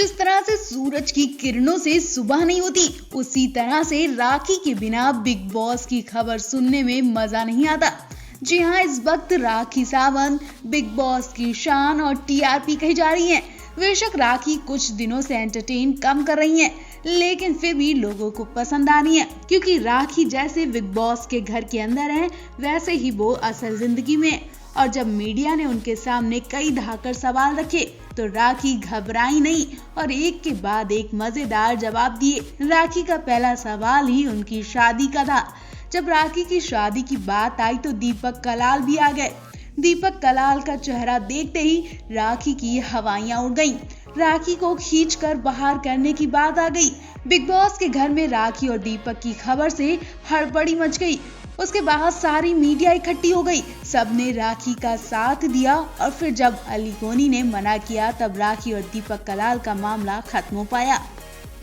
जिस तरह से सूरज की किरणों से सुबह नहीं होती, उसी तरह से राखी के बिना बिग बॉस की खबर सुनने में मजा नहीं आता। जी हाँ, इस वक्त राखी सावंत बिग बॉस की शान और टीआरपी कही जा रही हैं। बेशक राखी कुछ दिनों से एंटरटेन कम कर रही हैं, लेकिन फिर भी लोगों को पसंद आ रही है, क्योंकि राखी जैसे बिग बॉस के घर के अंदर है, वैसे ही वो असल जिंदगी में है। और जब मीडिया ने उनके सामने कई धाकड़ सवाल रखे तो राखी घबराई नहीं और एक के बाद एक मजेदार जवाब दिए। राखी का पहला सवाल ही उनकी शादी का था। जब राखी की शादी की बात आई तो दीपक कलाल भी आ गए। दीपक कलाल का चेहरा देखते ही राखी की हवाइयां उड़ गईं। राखी को खींचकर बाहर करने की बात आ गई। बिग बॉस के घर में राखी और दीपक की खबर से हड़बड़ी मच गई। उसके बाद सारी मीडिया इकट्ठी हो गई। सबने राखी का साथ दिया और फिर जब अली गोनी ने मना किया तब राखी और दीपक कलाल का मामला खत्म हो पाया।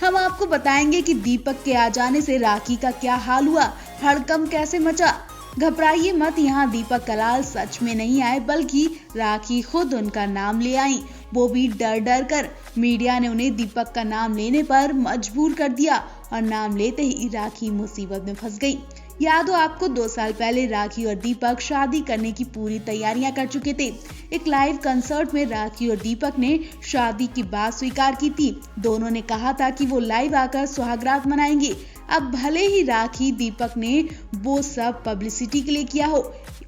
हम आपको बताएंगे कि दीपक के आ जाने से राखी का क्या हाल हुआ, हड़कंप कैसे मचा। घबराइए मत, यहाँ दीपक कलाल सच में नहीं आए, बल्कि राखी खुद उनका नाम ले आई, वो भी डर डर कर। मीडिया ने उन्हें दीपक का नाम लेने पर मजबूर कर दिया और नाम लेते ही राखी मुसीबत में फंस गई। याद हो आपको, 2 साल पहले राखी और दीपक शादी करने की पूरी तैयारियां कर चुके थे। एक लाइव कंसर्ट में राखी और दीपक ने शादी की बात स्वीकार की थी। दोनों ने कहा था कि वो लाइव आकर सुहागरात मनाएंगे। अब भले ही राखी दीपक ने वो सब पब्लिसिटी के लिए किया हो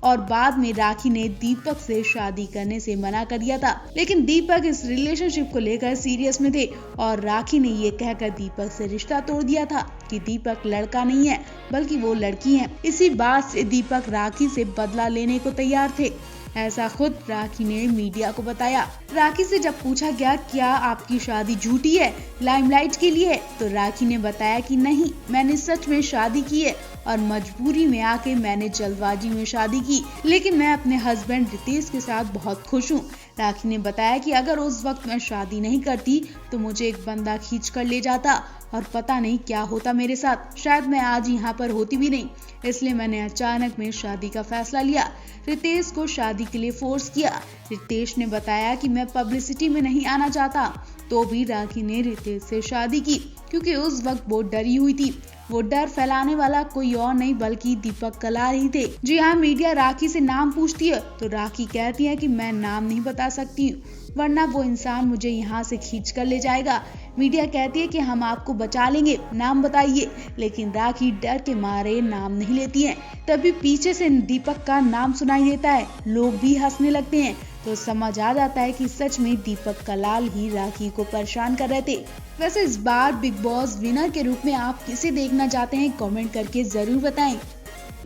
और बाद में राखी ने दीपक से शादी करने से मना कर दिया था, लेकिन दीपक इस रिलेशनशिप को लेकर सीरियस में थे और राखी ने ये कहकर दीपक से रिश्ता तोड़ दिया था कि दीपक लड़का नहीं है बल्कि वो लड़की है। इसी बात से दीपक राखी से बदला लेने को तैयार थे, ऐसा खुद राखी ने मीडिया को बताया। राखी से जब पूछा गया क्या आपकी शादी झूठी है, लाइमलाइट के लिए है, तो राखी ने बताया कि नहीं, मैंने सच में शादी की है और मजबूरी में आके मैंने जल्दबाजी में शादी की, लेकिन मैं अपने हस्बैंड रितेश के साथ बहुत खुश हूँ। राखी ने बताया कि अगर उस वक्त मैं शादी नहीं करती तो मुझे एक बंदा खींच कर ले जाता और पता नहीं क्या होता मेरे साथ, शायद मैं आज यहाँ पर होती भी नहीं, इसलिए मैंने अचानक में शादी का फैसला लिया। रितेश को शादी के लिए फोर्स किया। रितेश ने बताया कि मैं पब्लिसिटी में नहीं आना चाहता, तो भी राखी ने रितेश से शादी की क्योंकि उस वक्त वो डरी हुई थी। वो डर फैलाने वाला कोई और नहीं बल्कि दीपक कलाल ही थे। जी हाँ, मीडिया राखी से नाम पूछती है तो राखी कहती है कि मैं नाम नहीं बता सकती हूँ, वरना वो इंसान मुझे यहाँ से खींच कर ले जाएगा। मीडिया कहती है कि हम आपको बचा लेंगे, नाम बताइए, लेकिन राखी डर के मारे नाम नहीं लेती है। तभी पीछे से दीपक का नाम सुनाई देता है। लोग भी हंसने लगते हैं तो समझ आ जाता है कि सच में दीपक कलाल ही राखी को परेशान कर रहे थे। वैसे इस बार बिग बॉस विनर के रूप में आप किसे देखना चाहते हैं, कमेंट करके जरूर बताएं।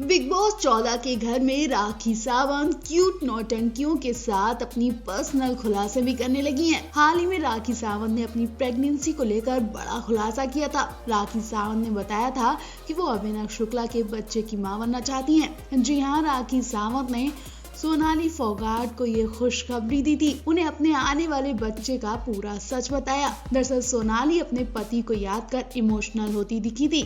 बिग बॉस 14 के घर में राखी सावंत क्यूट नौटंकियों के साथ अपनी पर्सनल खुलासे भी करने लगी हैं। हाल ही में राखी सावंत ने अपनी प्रेगनेंसी को लेकर बड़ा खुलासा किया था। राखी सावंत ने बताया था कि वो अभिनव शुक्ला के बच्चे की मां बनना चाहती हैं। जी हाँ, राखी सावंत ने सोनाली फोगाट को ये खुशखबरी दी थी। उन्हें अपने आने वाले बच्चे का पूरा सच बताया। दरअसल सोनाली अपने पति को याद कर इमोशनल होती दिखी थी।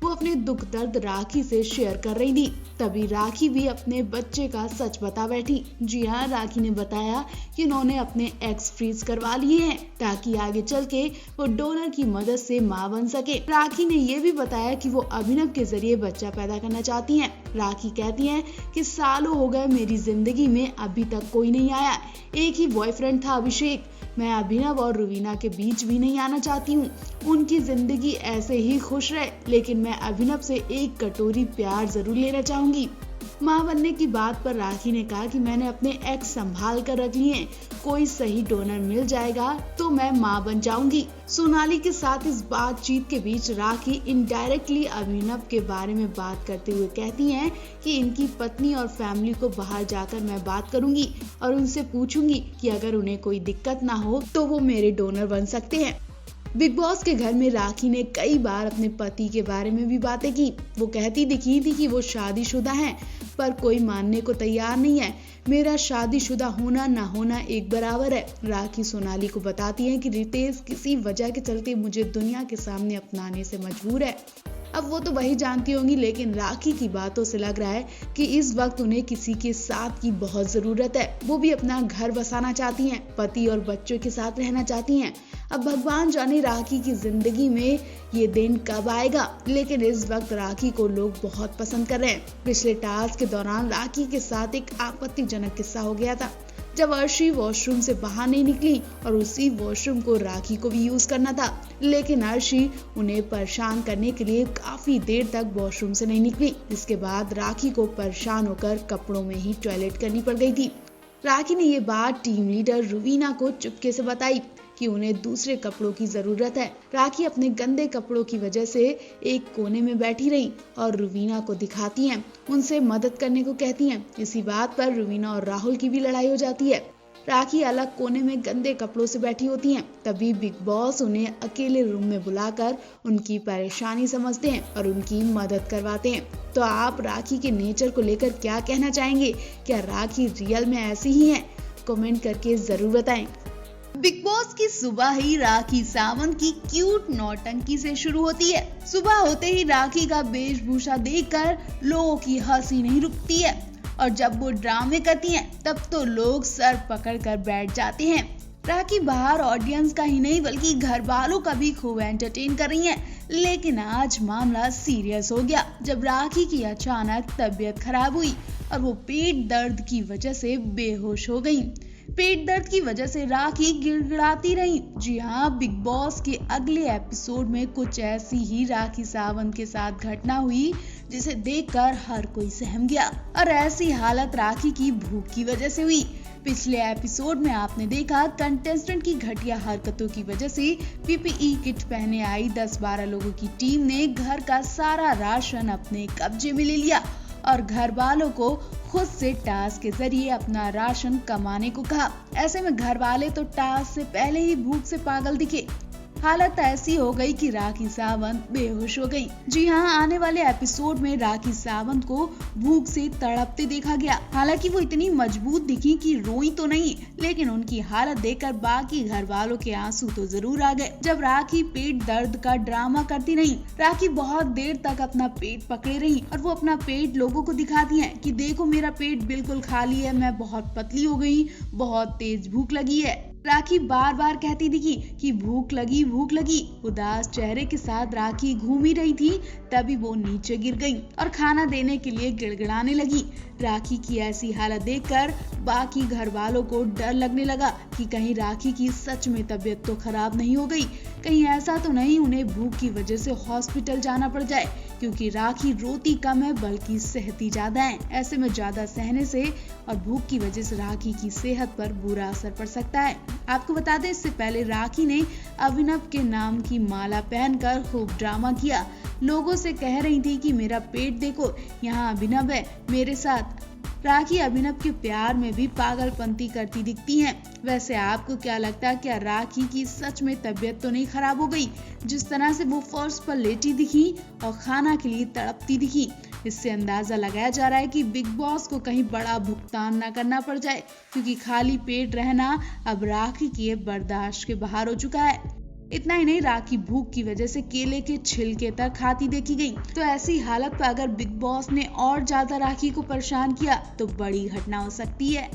वो अपने दुख दर्द राखी से शेयर कर रही थी। तभी राखी भी अपने बच्चे का सच बता बैठी। जी हाँ, राखी ने बताया कि उन्होंने अपने एग्स फ्रीज करवा लिए हैं ताकि आगे चल के वो डोनर की मदद से मां बन सके। राखी ने ये भी बताया कि वो अभिनव के जरिए बच्चा पैदा करना चाहती हैं। राखी कहती हैं कि सालों हो गए मेरी जिंदगी में अभी तक कोई नहीं आया। एक ही बॉयफ्रेंड था अभिषेक। मैं अभिनव और रुवीना के बीच भी नहीं आना चाहती हूँ। उनकी जिंदगी ऐसे ही खुश रहे, लेकिन मैं अभिनव से एक कटोरी प्यार जरूर लेना चाहूंगी। मां बनने की बात पर राखी ने कहा कि मैंने अपने एक्स संभाल कर रख लिए हैं, कोई सही डोनर मिल जाएगा तो मैं मां बन जाऊंगी। सोनाली के साथ इस बातचीत के बीच राखी इनडायरेक्टली अभिनव के बारे में बात करते हुए कहती हैं कि इनकी पत्नी और फैमिली को बाहर जाकर मैं बात करूंगी और उनसे पूछूंगी कि अगर उन्हें कोई दिक्कत ना हो तो वो मेरे डोनर बन सकते हैं। बिग बॉस के घर में राखी ने कई बार अपने पति के बारे में भी बातें की। वो कहती दिखी थी कि वो शादीशुदा हैं, पर कोई मानने को तैयार नहीं है। मेरा शादीशुदा होना ना होना एक बराबर है। राखी सोनाली को बताती है कि रितेश किसी वजह के चलते मुझे दुनिया के सामने अपनाने से मजबूर है। अब वो तो वही जानती होंगी, लेकिन राखी की बातों से लग रहा है कि इस वक्त उन्हें किसी के साथ की बहुत जरूरत है। वो भी अपना घर बसाना चाहती हैं, पति और बच्चों के साथ रहना चाहती हैं। अब भगवान जाने राखी की जिंदगी में ये दिन कब आएगा, लेकिन इस वक्त राखी को लोग बहुत पसंद कर रहे हैं। पिछले टास्क के दौरान राखी के साथ एक आपत्तिजनक किस्सा हो गया था, जब अर्शी वॉशरूम से बाहर नहीं निकली और उसी वॉशरूम को राखी को भी यूज करना था, लेकिन अर्शी उन्हें परेशान करने के लिए काफी देर तक वॉशरूम से नहीं निकली। इसके बाद राखी को परेशान होकर कपड़ों में ही टॉयलेट करनी पड़ गई थी। राखी ने ये बात टीम लीडर रुवीना को चुपके से बताई कि उन्हें दूसरे कपड़ों की जरूरत है। राखी अपने गंदे कपड़ों की वजह से एक कोने में बैठी रही और रुवीना को दिखाती हैं, उनसे मदद करने को कहती हैं। इसी बात पर रुवीना और राहुल की भी लड़ाई हो जाती है। राखी अलग कोने में गंदे कपड़ों से बैठी होती हैं। तभी बिग बॉस उन्हें अकेले रूम में बुलाकर उनकी परेशानी समझते हैं और उनकी मदद करवाते हैं। तो आप राखी के नेचर को लेकर क्या कहना चाहेंगे? क्या राखी रियल में ऐसी ही है? कमेंट करके जरूर बताएं। बिग बॉस की सुबह ही राखी सावंत की क्यूट नौटंकी से शुरू होती है। सुबह होते ही राखी का वेशभूषा देखकर लोगों की हंसी नहीं रुकती है और जब वो ड्रामे करती हैं तब तो लोग सर पकड़कर बैठ जाते हैं। राखी बाहर ऑडियंस का ही नहीं बल्कि घर वालों का भी खूब एंटरटेन कर रही हैं। लेकिन आज मामला सीरियस हो गया जब राखी की अचानक तबीयत खराब हुई और वो पेट दर्द की वजह से बेहोश हो गई। पेट दर्द की वजह से राखी गिड़गिड़ाती रही। जी हाँ, बिग बॉस के अगले एपिसोड में कुछ ऐसी ही राखी सावंत के साथ घटना हुई जिसे देखकर हर कोई सहम गया। और ऐसी हालत राखी की भूख की वजह से हुई। पिछले एपिसोड में आपने देखा कंटेस्टेंट की घटिया हरकतों की वजह से पीपीई किट पहने आई 10-12 लोगों की टीम ने घर का सारा राशन अपने कब्जे में ले लिया और घर वालों को खुद से टास्क के जरिए अपना राशन कमाने को कहा। ऐसे में घर वाले तो टास्क से पहले ही भूख से पागल दिखे। हालत ऐसी हो गई कि राखी सावंत बेहोश हो गई। जी हाँ, आने वाले एपिसोड में राखी सावंत को भूख से तड़पते देखा गया। हालांकि वो इतनी मजबूत दिखी कि रोई तो नहीं, लेकिन उनकी हालत देखकर बाकी घर वालों के आंसू तो जरूर आ गए। जब राखी पेट दर्द का ड्रामा करती रही, राखी बहुत देर तक अपना पेट पकड़े रही और वो अपना पेट लोगों को दिखाती है कि देखो मेरा पेट बिल्कुल खाली है, मैं बहुत पतली हो गई, बहुत तेज भूख लगी है। राखी बार बार कहती दिखी कि भूख लगी भूख लगी। उदास चेहरे के साथ राखी घूम ही रही थी, तभी वो नीचे गिर गई और खाना देने के लिए गिड़गिड़ाने लगी। राखी की ऐसी हालत देखकर बाकी घर वालों को डर लगने लगा कि कहीं राखी की सच में तबीयत तो खराब नहीं हो गई, कहीं ऐसा तो नहीं उन्हें भूख की वजह से हॉस्पिटल जाना पड़ जाए, क्योंकि राखी रोती कम है बल्कि सहती ज्यादा है। ऐसे में ज्यादा सहने से और भूख की वजह से राखी की सेहत पर बुरा असर पड़ सकता है। आपको बता दें, इससे पहले राखी ने अभिनव के नाम की माला पहनकर खूब ड्रामा किया। लोगों से कह रही थी कि मेरा पेट देखो, यहाँ अभिनव है मेरे साथ। राखी अभिनव के प्यार में भी पागलपंती करती दिखती हैं। वैसे आपको क्या लगता है, क्या राखी की सच में तबीयत तो नहीं खराब हो गई? जिस तरह से वो फर्श पर लेटी दिखी और खाना के लिए तड़पती दिखी, इससे अंदाजा लगाया जा रहा है कि बिग बॉस को कहीं बड़ा भुगतान न करना पड़ जाए, क्योंकि खाली पेट रहना अब राखी के बर्दाश्त के बाहर हो चुका है। इतना ही नहीं, राखी भूख की वजह से केले के छिलके तक खाती देखी गई। तो ऐसी हालत पर अगर बिग बॉस ने और ज्यादा राखी को परेशान किया तो बड़ी घटना हो सकती है।